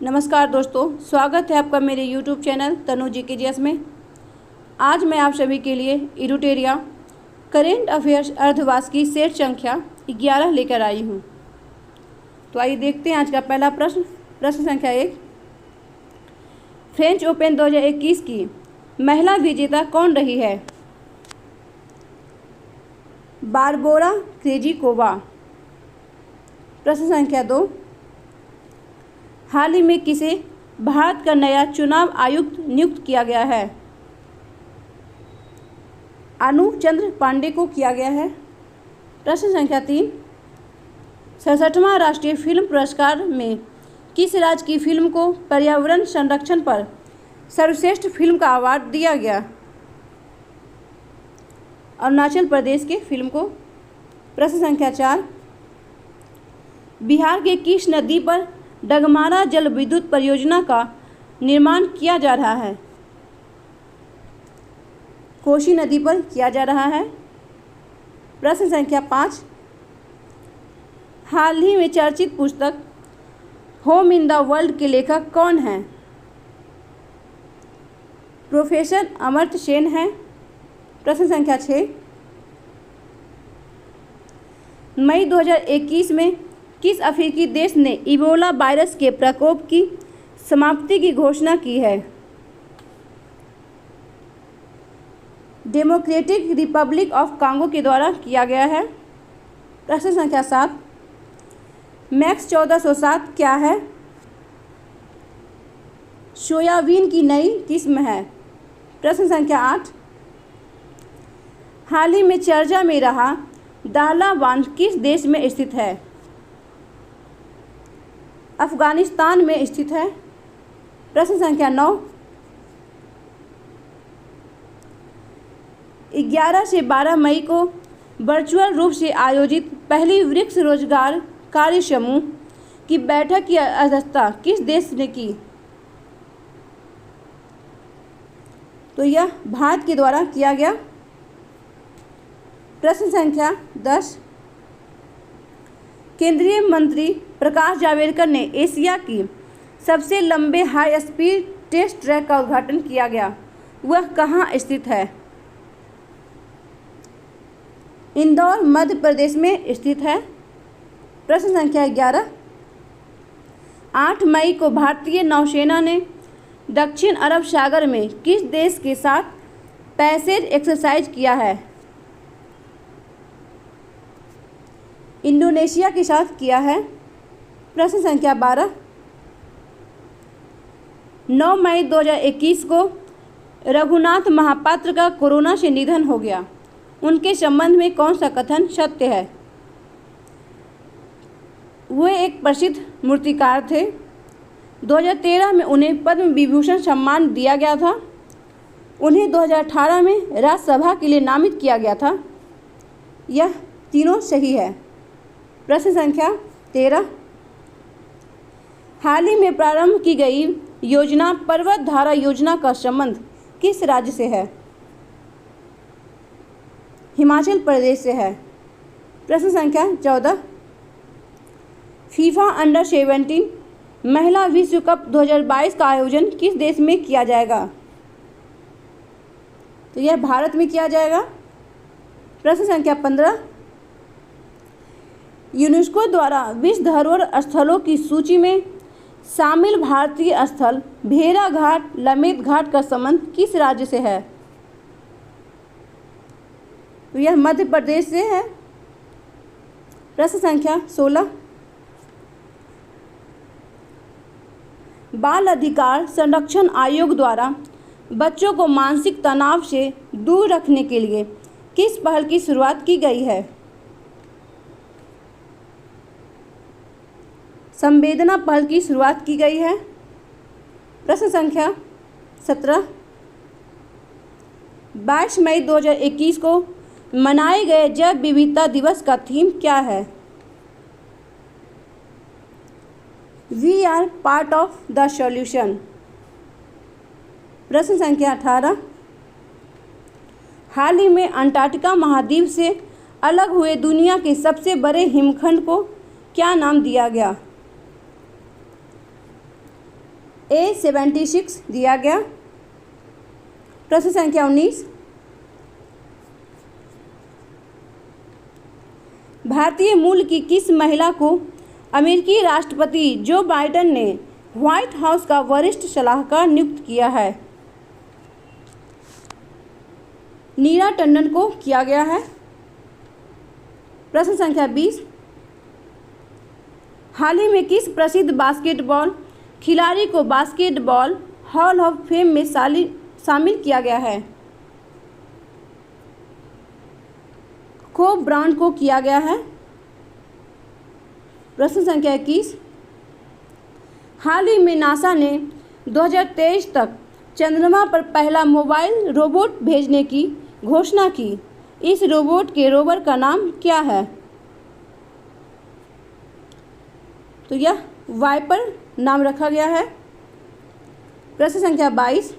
नमस्कार दोस्तों, स्वागत है आपका मेरे YouTube चैनल तनु जी के जीएस में। आज मैं आप सभी के लिए इरुटेरिया करेंट अफेयर्स अर्धवार्षिक की सेट संख्या 11 लेकर आई हूँ। तो आइए देखते हैं आज का पहला प्रश्न संख्या 1। फ्रेंच ओपन 2021 की महिला विजेता कौन रही है? Barbora Krejcikova. प्रश्न संख्या 2। हाल ही में किसे भारत का नया चुनाव आयुक्त नियुक्त किया गया है? अनुचंद्र पांडे को किया गया है। प्रश्न संख्या 3। 67वां राष्ट्रीय फिल्म पुरस्कार में किस राज्य की फिल्म को पर्यावरण संरक्षण पर सर्वश्रेष्ठ फिल्म का अवार्ड दिया गया? अरुणाचल प्रदेश के फिल्म को। प्रश्न संख्या 4। बिहार के किस नदी पर डगमारा जल विद्युत परियोजना का निर्माण किया जा रहा है? कोसी नदी पर किया जा रहा है। प्रश्न संख्या 5। हाल ही में चर्चित पुस्तक होम इन द वर्ल्ड के लेखक कौन हैं? प्रोफेसर अमर्त्य सेन हैं। प्रश्न संख्या 6। मई 2021 में किस अफ्रीकी देश ने इबोला वायरस के प्रकोप की समाप्ति की घोषणा की है? डेमोक्रेटिक रिपब्लिक ऑफ कांगो के द्वारा किया गया है। प्रश्न संख्या 7। मैक्स 1407 क्या है? सोयाबीन की नई किस्म है। प्रश्न संख्या 8। हाल ही में चर्चा में रहा दाहला बांध किस देश में स्थित है? अफगानिस्तान में स्थित है। प्रश्न संख्या 9। 11 से 12 मई को वर्चुअल रूप से आयोजित पहली वृक्ष रोजगार कार्य समूह की बैठक की अध्यक्षता किस देश ने की? तो यह भारत के द्वारा किया गया। प्रश्न संख्या 10। केंद्रीय मंत्री प्रकाश जावड़ेकर ने एशिया की सबसे लंबे हाई स्पीड टेस्ट ट्रैक का उद्घाटन किया गया। वह कहाँ स्थित है? इंदौर मध्य प्रदेश में स्थित है। प्रश्न संख्या 11। 8 मई को भारतीय नौसेना ने दक्षिण अरब सागर में किस देश के साथ पैसेज एक्सरसाइज किया है? इंडोनेशिया के साथ किया है। प्रश्न संख्या 12। 9 मई 2021 को रघुनाथ महापात्र का कोरोना से निधन हो गया। उनके संबंध में कौन सा कथन सत्य है? वे एक प्रसिद्ध मूर्तिकार थे। 2013 में उन्हें पद्म विभूषण सम्मान दिया गया था। उन्हें 2018 में राज्यसभा के लिए नामित किया गया था। यह तीनों सही है। प्रश्न संख्या 13। हाल ही में प्रारंभ की गई योजना पर्वत धारा योजना का संबंध किस राज्य से है? हिमाचल प्रदेश से है। प्रश्न संख्या 14। फीफा अंडर 17 महिला विश्व कप 2022 का आयोजन किस देश में किया जाएगा? तो यह भारत में किया जाएगा। प्रश्न संख्या 15। यूनेस्को द्वारा विश्व धरोहर स्थलों की सूची में शामिल भारतीय स्थल भेड़ा घाट लमेत घाट का संबंध किस राज्य से है? तो यह मध्य प्रदेश से है। प्रश्न संख्या 16। बाल अधिकार संरक्षण आयोग द्वारा बच्चों को मानसिक तनाव से दूर रखने के लिए किस पहल की शुरुआत की गई है? संवेदना पहल की शुरुआत की गई है। प्रश्न संख्या 17। 22 मई 2021 को मनाए गए जैव विविधता दिवस का थीम क्या है? We are part of the solution. प्रश्न संख्या 18। हाल ही में अंटार्कटिका महाद्वीप से अलग हुए दुनिया के सबसे बड़े हिमखंड को क्या नाम दिया गया? A76 दिया गया। प्रश्न संख्या 19, भारतीय मूल की किस महिला को अमेरिकी राष्ट्रपति जो बाइडेन ने व्हाइट हाउस का वरिष्ठ सलाहकार नियुक्त किया है? नीरा टंडन को किया गया है। प्रश्न संख्या 20, हाल ही में किस प्रसिद्ध बास्केटबॉल खिलाड़ी को बास्केटबॉल हॉल ऑफ फेम में शामिल किया गया है? कोब ब्रायंट को किया गया है। प्रश्न संख्या 21, हाल ही में नासा ने 2023 तक चंद्रमा पर पहला मोबाइल रोबोट भेजने की घोषणा की। इस रोबोट के रोवर का नाम क्या है? तो यह वाइपर नाम रखा गया है। प्रश्न संख्या 22,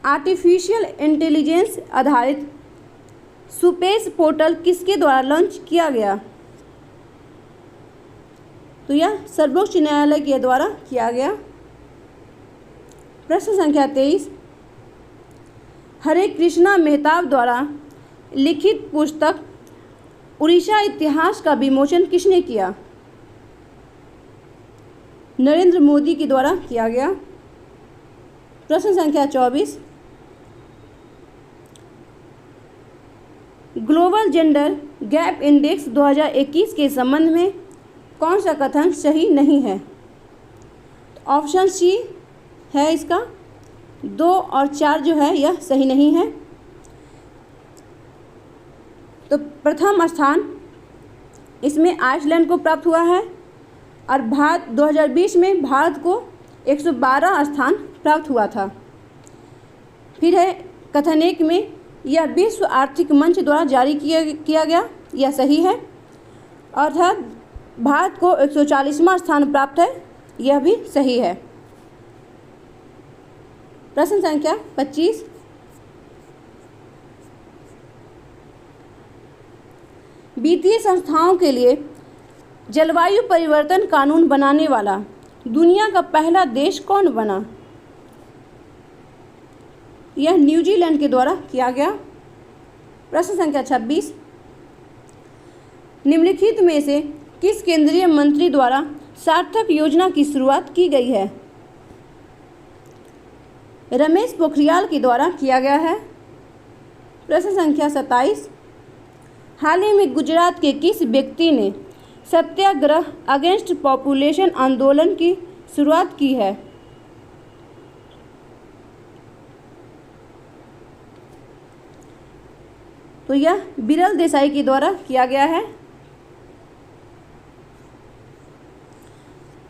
आर्टिफिशियल इंटेलिजेंस आधारित स्पेस पोर्टल किसके द्वारा लॉन्च किया गया? तो यह सर्वोच्च न्यायालय के द्वारा किया गया। प्रश्न संख्या 23, हरे कृष्णा मेहताब द्वारा लिखित पुस्तक उड़ीसा इतिहास का विमोचन किसने किया? नरेंद्र मोदी के द्वारा किया गया। प्रश्न संख्या 24, ग्लोबल जेंडर गैप इंडेक्स 2021 के संबंध में कौन सा कथन सही नहीं है? ऑप्शन सी है इसका, 2 और 4 जो है यह सही नहीं है। तो प्रथम स्थान इसमें आइसलैंड को प्राप्त हुआ है और 2020 में भारत को 112 स्थान प्राप्त हुआ था। फिर है कथन 1 में, यह विश्व आर्थिक मंच द्वारा जारी किया गया, यह सही है। अर्थात भारत को 140वां स्थान प्राप्त है, यह भी सही है। प्रश्न संख्या 25, वित्तीय संस्थाओं के लिए जलवायु परिवर्तन कानून बनाने वाला दुनिया का पहला देश कौन बना? यह न्यूजीलैंड के द्वारा किया गया। प्रश्न संख्या 26, निम्नलिखित में से किस केंद्रीय मंत्री द्वारा सार्थक योजना की शुरुआत की गई है? रमेश पोखरियाल के द्वारा किया गया है। प्रश्न संख्या 27, हाल ही में गुजरात के किस व्यक्ति ने सत्याग्रह अगेंस्ट पॉपुलेशन आंदोलन की शुरुआत की है? तो यह बिरल देसाई के द्वारा किया गया है।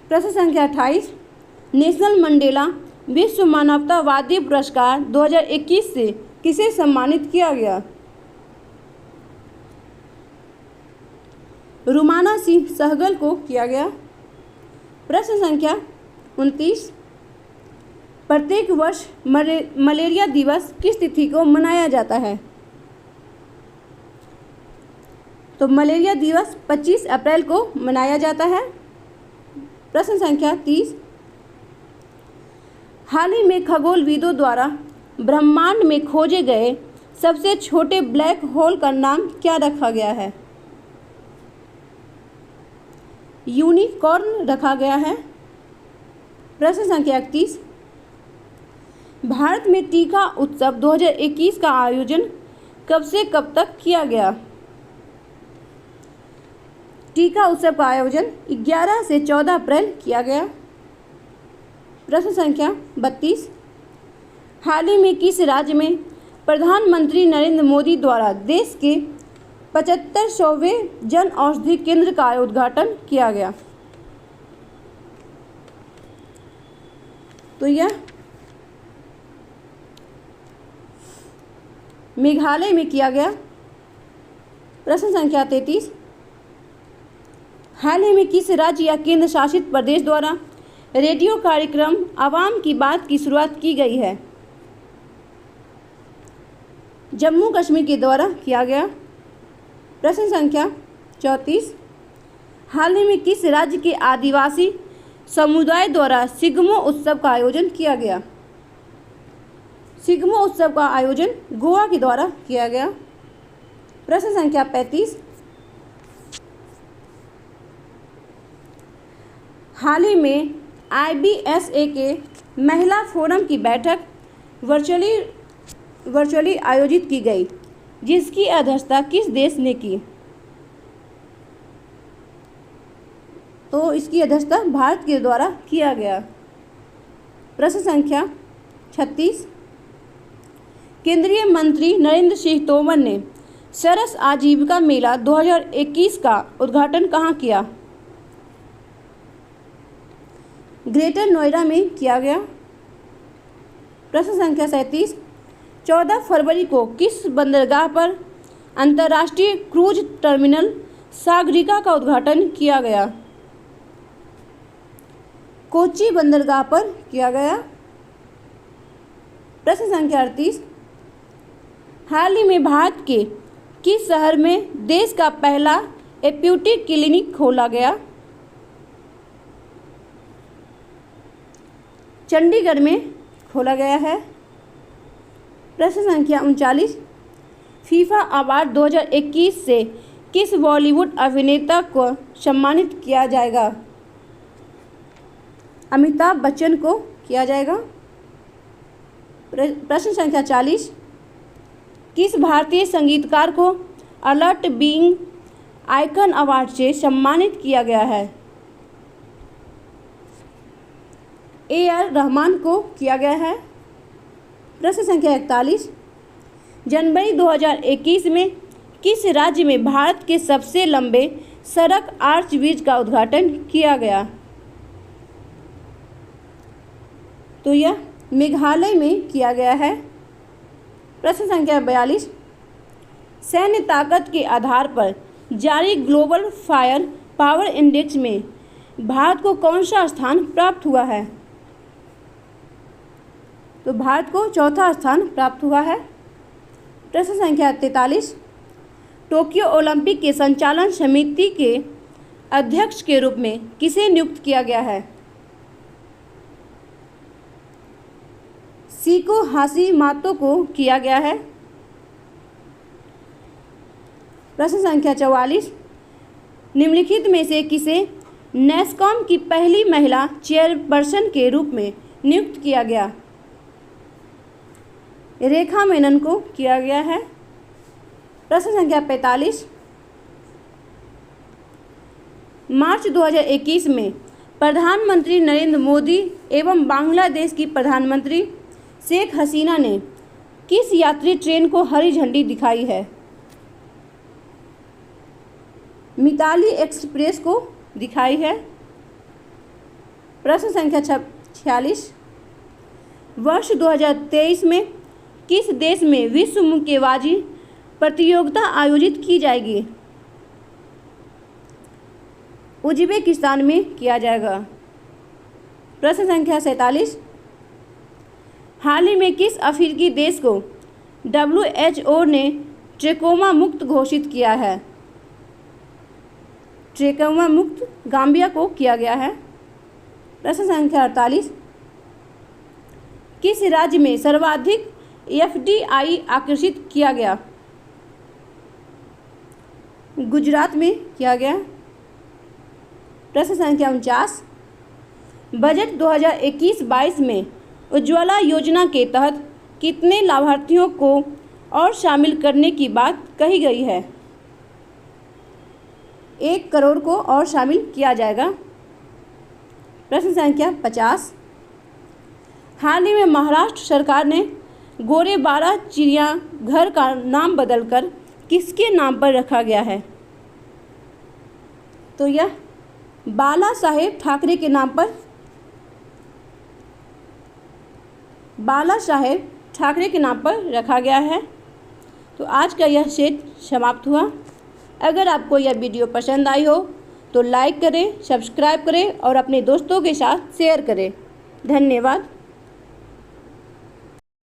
प्रश्न संख्या 28, नेशनल मंडेला विश्व मानवतावादी पुरस्कार 2021 से किसे सम्मानित किया गया? रुमाना सिंह सहगल को किया गया। प्रश्न संख्या 29, प्रत्येक वर्ष मलेरिया दिवस किस तिथि को मनाया जाता है? तो मलेरिया दिवस 25 अप्रैल को मनाया जाता है। प्रश्न संख्या 30, हाल ही में खगोलविदों द्वारा ब्रह्मांड में खोजे गए सबसे छोटे ब्लैक होल का नाम क्या रखा गया है? यूनिकॉर्न रखा गया है। प्रश्न संख्या 31, भारत में टीका उत्सव 2021 का आयोजन कब से कब तक किया गया? टीका उत्सव का आयोजन 11 से 14 अप्रैल किया गया। प्रश्न संख्या 32, हाल ही में किस राज्य में प्रधानमंत्री नरेंद्र मोदी द्वारा देश के 75वें जन औषधि केंद्र का उद्घाटन किया गया? तो यह मेघालय में किया गया। प्रश्न संख्या 33, हाल ही में किस राज्य या केंद्र शासित प्रदेश द्वारा रेडियो कार्यक्रम आवाम की बात की शुरुआत की गई है? जम्मू कश्मीर के द्वारा किया गया। प्रश्न संख्या 34, हाल ही में किस राज्य के आदिवासी समुदाय द्वारा सिग्मो उत्सव का आयोजन किया गया? सिग्मो उत्सव का आयोजन गोवा के द्वारा किया गया। प्रश्न संख्या 35। हाल ही में IBSA के महिला फोरम की बैठक वर्चुअली आयोजित की गई, जिसकी अध्यक्षता किस देश ने की? तो इसकी अध्यक्षता भारत के द्वारा किया गया। प्रश्न संख्या 36। केंद्रीय मंत्री नरेंद्र सिंह तोमर ने सरस आजीविका मेला 2021 का उद्घाटन कहाँ किया? ग्रेटर नोएडा में किया गया। प्रश्न संख्या 37। 14 फरवरी को किस बंदरगाह पर अंतर्राष्ट्रीय क्रूज टर्मिनल सागरिका का उद्घाटन किया गया? कोच्चि बंदरगाह पर किया गया। प्रश्न संख्या 38। हाल ही में भारत के किस शहर में देश का पहला एम्प्यूटी क्लिनिक खोला गया? चंडीगढ़ में खोला गया है। प्रश्न संख्या 39। फीफा अवार्ड 2021 से किस बॉलीवुड अभिनेता को सम्मानित किया जाएगा? अमिताभ बच्चन को किया जाएगा। प्रश्न संख्या 40। किस भारतीय संगीतकार को अलर्ट बीइंग आइकन अवार्ड से सम्मानित किया गया है? AR रहमान को किया गया है। प्रश्न संख्या 41। जनवरी 2021 में किस राज्य में भारत के सबसे लंबे सड़क आर्च ब्रिज का उद्घाटन किया गया? तो यह मेघालय में किया गया है। प्रश्न संख्या 42। सैन्य ताकत के आधार पर जारी ग्लोबल फायर पावर इंडेक्स में भारत को कौन सा स्थान प्राप्त हुआ है? तो भारत को चौथा स्थान प्राप्त हुआ है। प्रश्न संख्या 43। टोक्यो ओलंपिक के संचालन समिति के अध्यक्ष के रूप में किसे नियुक्त किया गया है? सीको हाशिमातो को किया गया है। प्रश्न संख्या 44। निम्नलिखित में से किसे नेस्कॉम की पहली महिला चेयरपर्सन के रूप में नियुक्त किया गया? रेखा मेनन को किया गया है। प्रश्न संख्या 45। मार्च 2021 में प्रधानमंत्री नरेंद्र मोदी एवं बांग्लादेश की प्रधानमंत्री शेख हसीना ने किस यात्री ट्रेन को हरी झंडी दिखाई है? मिताली एक्सप्रेस को दिखाई है। प्रश्न संख्या 46। वर्ष 2023 में किस देश में विश्व मुक्केबाजी प्रतियोगिता आयोजित की जाएगी? उज्बेकिस्तान में किया जाएगा। प्रश्न संख्या 47। हाल ही में किस अफ्रीकी देश को WHO ने ट्रैकोमा मुक्त घोषित किया है? ट्रैकोमा मुक्त गाम्बिया को किया गया है। प्रश्न संख्या 48। किस राज्य में सर्वाधिक FDI आकर्षित किया गया? गुजरात में किया गया। प्रश्न संख्या 49। बजट 2021-22 में उज्ज्वला योजना के तहत कितने लाभार्थियों को और शामिल करने की बात कही गई है? 1 करोड़ को और शामिल किया जाएगा। प्रश्न संख्या 50। हाल ही में महाराष्ट्र सरकार ने गोरेबाड़ा चिड़ियाघर का नाम बदलकर किसके नाम पर रखा गया है? तो यह बाला साहेब ठाकरे के नाम पर रखा गया है। तो आज का यह सेट समाप्त हुआ। अगर आपको यह वीडियो पसंद आई हो तो लाइक करें, सब्सक्राइब करें और अपने दोस्तों के साथ शेयर करें। धन्यवाद।